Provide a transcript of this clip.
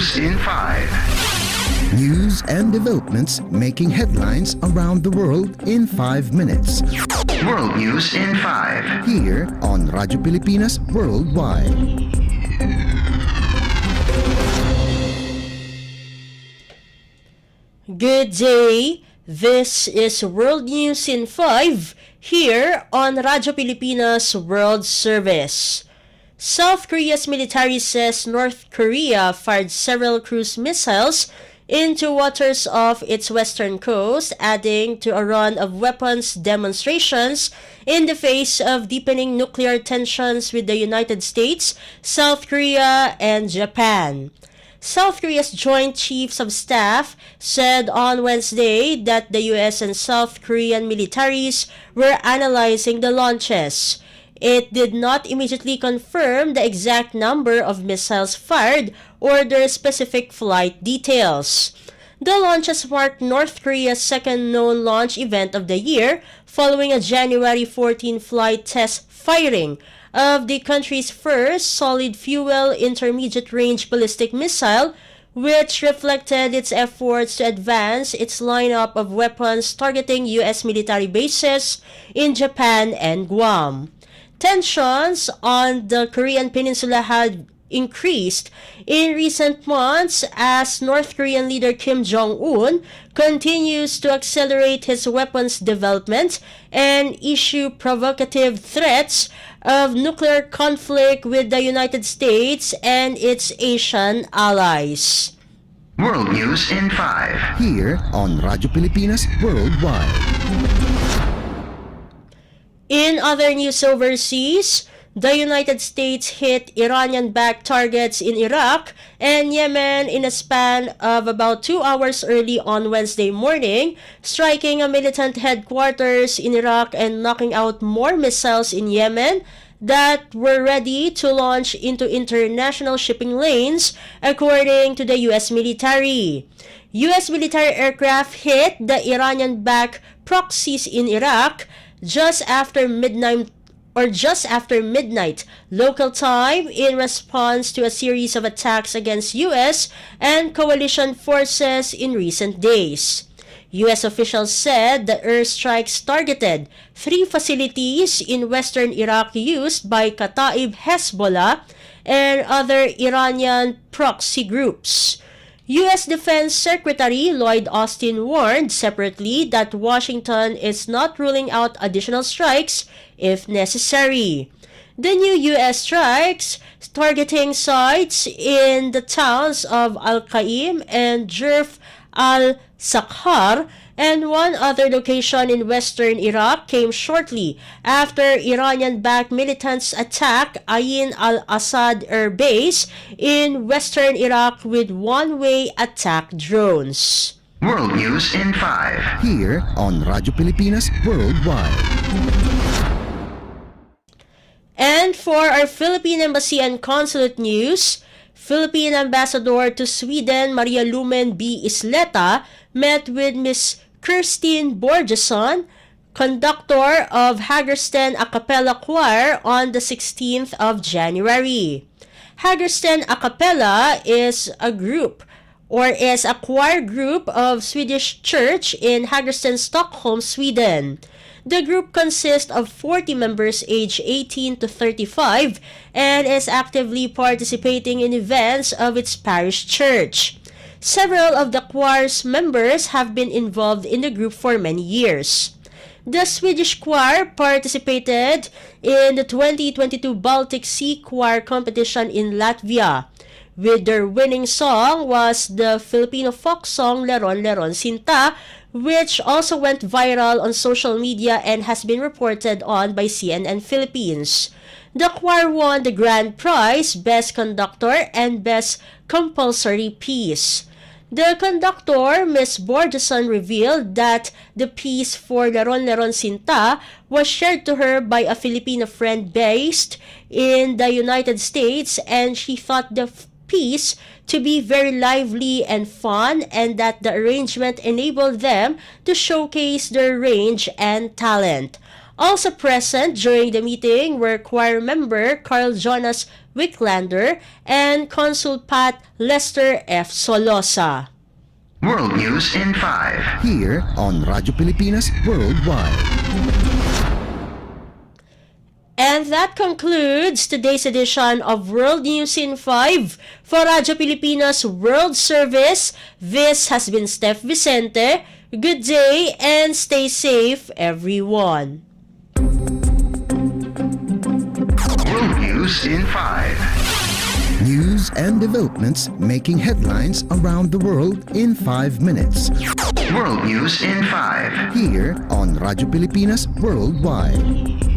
News in 5. News and developments making headlines around the world in 5 minutes. World News in 5. Here on Radyo Pilipinas Worldwide. Good day. This is World News in 5 here on Radyo Pilipinas World Service. South Korea's military says North Korea fired several cruise missiles into waters off its western coast, adding to a run of weapons demonstrations in the face of deepening nuclear tensions with the United States, South Korea, and Japan. South Korea's Joint Chiefs of Staff said on Wednesday that the US and South Korean militaries were analyzing the launches. It did not immediately confirm the exact number of missiles fired or their specific flight details. The launches marked North Korea's second known launch event of the year, following a January 14 flight test firing of the country's first solid-fuel intermediate-range ballistic missile, which reflected its efforts to advance its lineup of weapons targeting U.S. military bases in Japan and Guam. Tensions on the Korean peninsula had increased in recent months as North Korean leader Kim Jong-un continues to accelerate his weapons development and issue provocative threats of nuclear conflict with the United States and its Asian allies. World News in 5. Here on Radyo Pilipinas Worldwide. In other news overseas, the United States hit Iranian-backed targets in Iraq and Yemen in a span of about 2 hours early on Wednesday morning, striking a militant headquarters in Iraq and knocking out more missiles in Yemen that were ready to launch into international shipping lanes, according to the U.S. military. U.S. military aircraft hit the Iranian-backed proxies in Iraq just after midnight local time in response to a series of attacks against U.S. and coalition forces in recent days. U.S. officials said the airstrikes targeted 3 facilities in western Iraq used by Kataib Hezbollah and other Iranian proxy groups. U.S. Defense Secretary Lloyd Austin warned separately that Washington is not ruling out additional strikes if necessary. The new U.S. strikes targeting sites in the towns of Al-Qaim and Jerf al-Sakhar and one other location in western Iraq came shortly after Iranian-backed militants attacked Ain al-Assad air base in western Iraq with one-way attack drones. World News in 5. Here on Radyo Pilipinas Worldwide. And for our Philippine Embassy and Consulate news, Philippine Ambassador to Sweden Maria Lumen B. Isleta met with Ms. Kirstine Borgeson, conductor of Hagersten A Cappella Choir, on the 16th of January. Hagersten A Cappella is a choir group of Swedish church in Hagersten, Stockholm, Sweden. The group consists of 40 members aged 18 to 35 and is actively participating in events of its parish church. Several of the choir's members have been involved in the group for many years. The Swedish choir participated in the 2022 Baltic Sea Choir competition in Latvia. With their winning song was the Filipino folk song Leron Leron Sinta, which also went viral on social media and has been reported on by CNN Philippines. The choir won the grand prize, Best Conductor and Best Compulsory Piece. The conductor, Ms. Borgeson, revealed that the piece for Leron Leron Sinta was shared to her by a Filipino friend based in the United States, and she thought the piece to be very lively and fun, and that the arrangement enabled them to showcase their range and talent. Also present during the meeting were choir member Carl Jonas Wicklander and Consul Pat Lester F. Solosa. World News in 5. Here on Radyo Pilipinas Worldwide. And that concludes today's edition of World News in 5 for Radyo Pilipinas World Service. This has been Steph Vicente. Good day and stay safe, everyone. World News in 5. News and developments making headlines around the world in 5 minutes. World News in 5. Here on Radyo Pilipinas Worldwide.